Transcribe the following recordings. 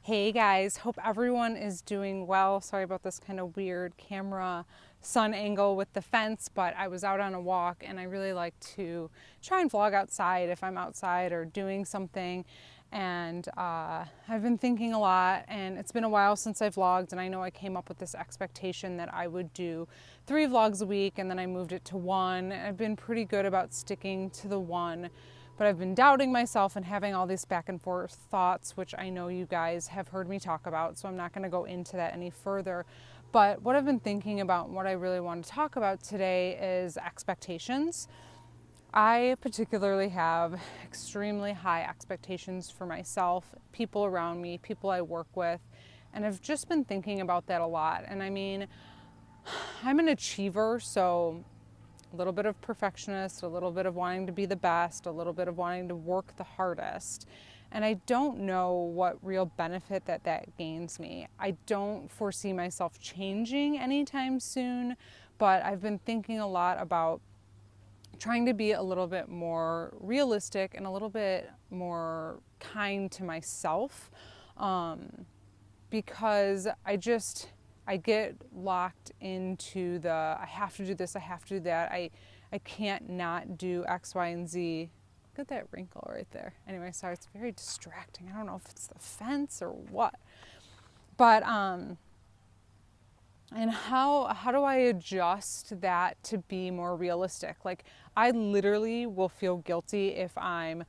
Hey guys, hope everyone is doing well. Sorry about this kind of weird camera sun angle with the fence, but I was out on a walk and I really like to try and vlog outside if I'm outside or doing something. And I've been thinking a lot, and it's been a while since I vlogged, and I know I came up with this expectation that I would do 3 vlogs a week, and then I moved it to 1. I've been pretty good about sticking to the 1. But I've been doubting myself and having all these back and forth thoughts, which I know you guys have heard me talk about, so I'm not going to go into that any further. But what I've been thinking about and what I really want to talk about today is expectations. I particularly have extremely high expectations for myself, people around me, people I work with, and I've just been thinking about that a lot. And I mean, I'm an achiever, so a little bit of perfectionist, a little bit of wanting to be the best, a little bit of wanting to work the hardest. And I don't know what real benefit that gains me. I don't foresee myself changing anytime soon, but I've been thinking a lot about trying to be a little bit more realistic and a little bit more kind to myself, because I get locked into the I have to do this, I have to do that. I can't not do X, Y, and Z. Look at that wrinkle right there. Anyway, sorry, it's very distracting. I don't know if it's the fence or what. But and how do I adjust that to be more realistic? Like, I literally will feel guilty if I'm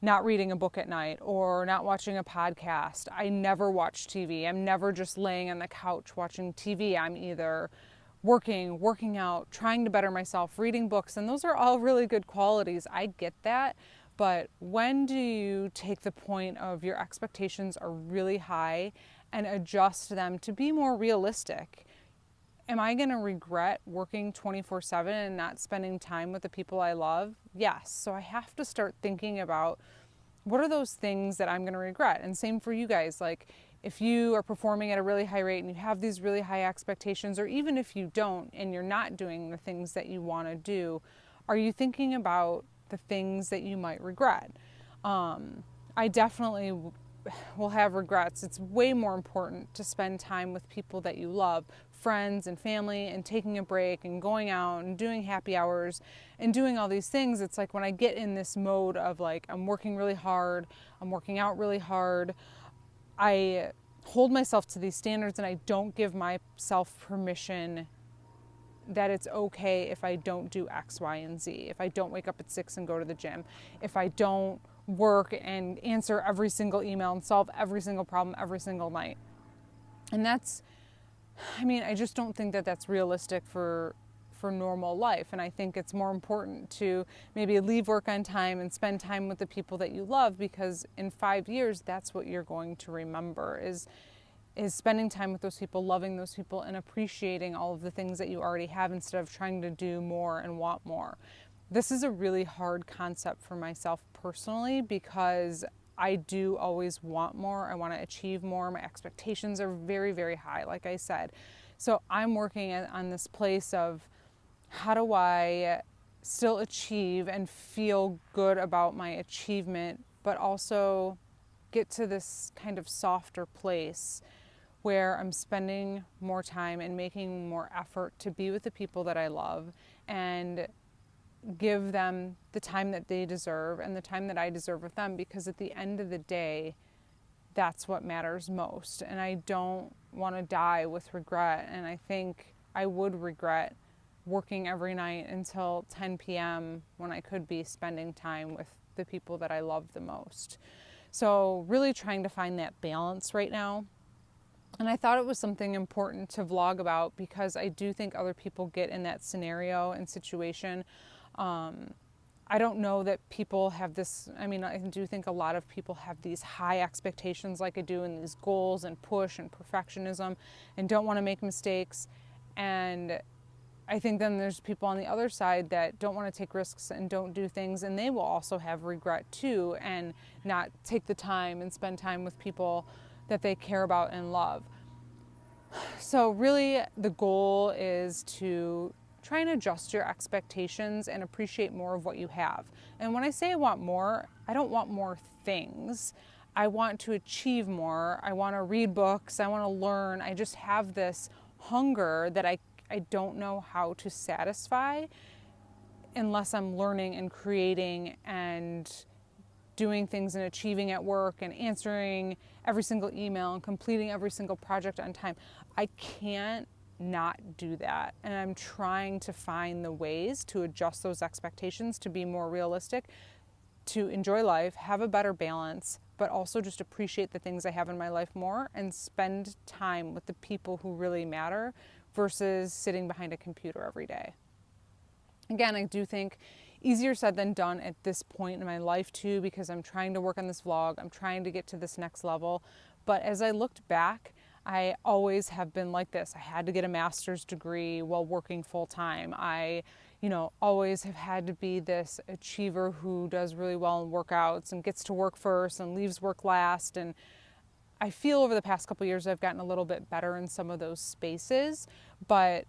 not reading a book at night or not watching a podcast. I never watch TV. I'm never just laying on the couch watching TV. I'm either working out, trying to better myself, reading books, and those are all really good qualities. I get that. But when do you take the point of your expectations are really high and adjust them to be more realistic? Am I going to regret working 24/7 and not spending time with the people I love? Yes. So I have to start thinking about what are those things that I'm going to regret? And same for you guys. Like, if you are performing at a really high rate and you have these really high expectations, or even if you don't and you're not doing the things that you want to do, are you thinking about the things that you might regret? I definitely will have regrets. It's way more important to spend time with people that you love, friends and family, and taking a break and going out and doing happy hours and doing all these things. It's like when I get in this mode of like, I'm working really hard, I'm working out really hard, I hold myself to these standards and I don't give myself permission that it's okay if I don't do X, Y, and Z. If I don't wake up at 6 and go to the gym. If I don't work and answer every single email and solve every single problem every single night. And I just don't think that that's realistic for normal life. And I think it's more important to maybe leave work on time and spend time with the people that you love, because in 5 years, that's what you're going to remember is spending time with those people, loving those people, and appreciating all of the things that you already have instead of trying to do more and want more. This is a really hard concept for myself personally, because I do always want more. I want to achieve more. My expectations are very, very high, like I said. So I'm working on this place of how do I still achieve and feel good about my achievement, but also get to this kind of softer place where I'm spending more time and making more effort to be with the people that I love and give them the time that they deserve and the time that I deserve with them, because at the end of the day, that's what matters most. And I don't want to die with regret. And I think I would regret working every night until 10 p.m. when I could be spending time with the people that I love the most. So really trying to find that balance right now. And I thought it was something important to vlog about, because I do think other people get in that scenario and situation. I don't know that people have this, I do think a lot of people have these high expectations like I do, and these goals and push and perfectionism and don't want to make mistakes. And I think then there's people on the other side that don't want to take risks and don't do things, and they will also have regret too, and not take the time and spend time with people that they care about and love. So really the goal is to try and adjust your expectations and appreciate more of what you have. And when I say I want more, I don't want more things. I want to achieve more. I want to read books. I want to learn. I just have this hunger that I don't know how to satisfy unless I'm learning and creating and doing things and achieving at work and answering every single email and completing every single project on time. I can't not do that. And I'm trying to find the ways to adjust those expectations to be more realistic, to enjoy life, have a better balance, but also just appreciate the things I have in my life more and spend time with the people who really matter versus sitting behind a computer every day. Again, I do think easier said than done at this point in my life too, because I'm trying to work on this vlog. I'm trying to get to this next level. But as I looked back, I always have been like this. I had to get a master's degree while working full time. I, always have had to be this achiever who does really well in workouts and gets to work first and leaves work last. And I feel over the past couple of years I've gotten a little bit better in some of those spaces, but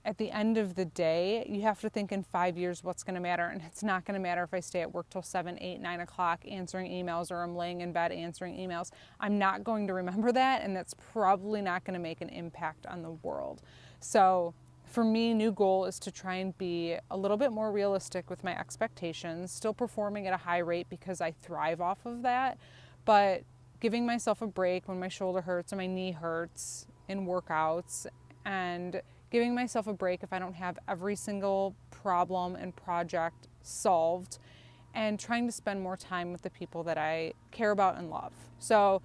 at the end of the day, you have to think in 5 years what's going to matter. And it's not going to matter if I stay at work till 7, 8, 9 o'clock answering emails, or I'm laying in bed answering emails. I'm not going to remember that, and that's probably not going to make an impact on the world. So for me, new goal is to try and be a little bit more realistic with my expectations, still performing at a high rate because I thrive off of that, but giving myself a break when my shoulder hurts or my knee hurts in workouts, and giving myself a break if I don't have every single problem and project solved, and trying to spend more time with the people that I care about and love. So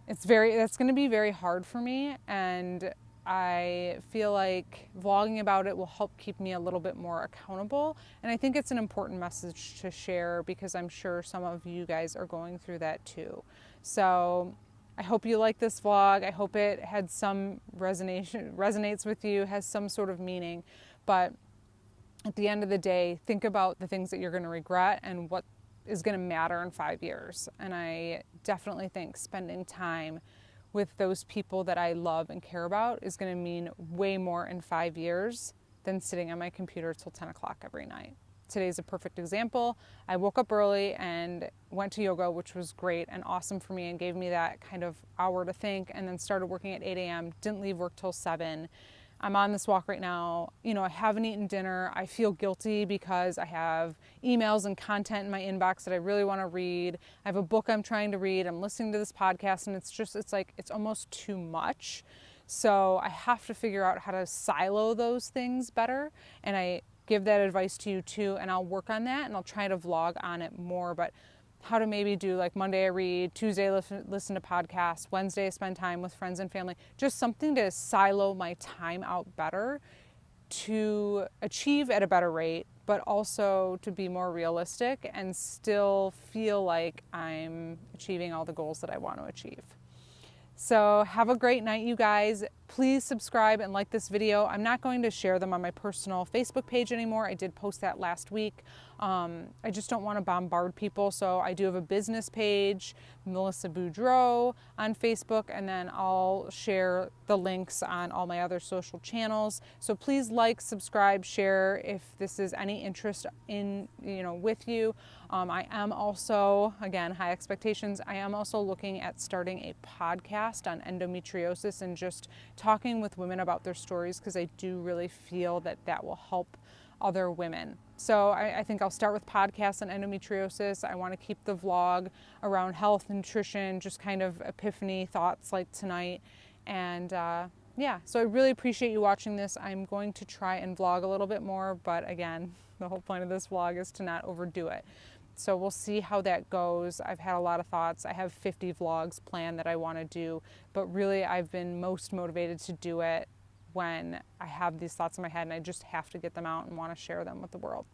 that's going to be very hard for me, and I feel like vlogging about it will help keep me a little bit more accountable. And I think it's an important message to share because I'm sure some of you guys are going through that too. So I hope you like this vlog. I hope it had some resonates with you, has some sort of meaning. But at the end of the day, think about the things that you're going to regret and what is going to matter in 5 years. And I definitely think spending time with those people that I love and care about is going to mean way more in 5 years than sitting on my computer till 10 o'clock every night. Today's a perfect example. I woke up early and went to yoga, which was great and awesome for me and gave me that kind of hour to think, and then started working at 8 a.m., didn't leave work till 7. I'm on this walk right now. I haven't eaten dinner. I feel guilty because I have emails and content in my inbox that I really want to read. I have a book I'm trying to read. I'm listening to this podcast, and it's almost too much. So I have to figure out how to silo those things better. And I give that advice to you too, and I'll work on that, and I'll try to vlog on it more. But how to maybe do like Monday I read, Tuesday listen to podcasts, Wednesday I spend time with friends and family, just something to silo my time out better to achieve at a better rate, but also to be more realistic and still feel like I'm achieving all the goals that I want to achieve. So have a great night, you guys. Please subscribe and like this video. I'm not going to share them on my personal Facebook page anymore. I did post that last week. I just don't want to bombard people. So I do have a business page, Melissa Boudreau, on Facebook, and then I'll share the links on all my other social channels. So please like, subscribe, share if this is any interest in, with you. I am also, again, high expectations. I am also looking at starting a podcast on endometriosis and just talking with women about their stories, because I do really feel that that will help other women. So I think I'll start with podcasts on endometriosis. I want to keep the vlog around health, nutrition, just kind of epiphany thoughts like tonight. And so I really appreciate you watching this. I'm going to try and vlog a little bit more, but again, the whole point of this vlog is to not overdo it. So we'll see how that goes. I've had a lot of thoughts. I have 50 vlogs planned that I want to do, but really I've been most motivated to do it when I have these thoughts in my head and I just have to get them out and want to share them with the world.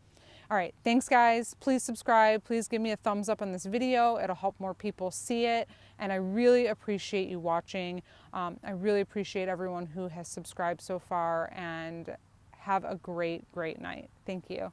All right, thanks guys. Please subscribe. Please give me a thumbs up on this video. It'll help more people see it. And I really appreciate you watching. I really appreciate everyone who has subscribed so far, and have a great, great night. Thank you.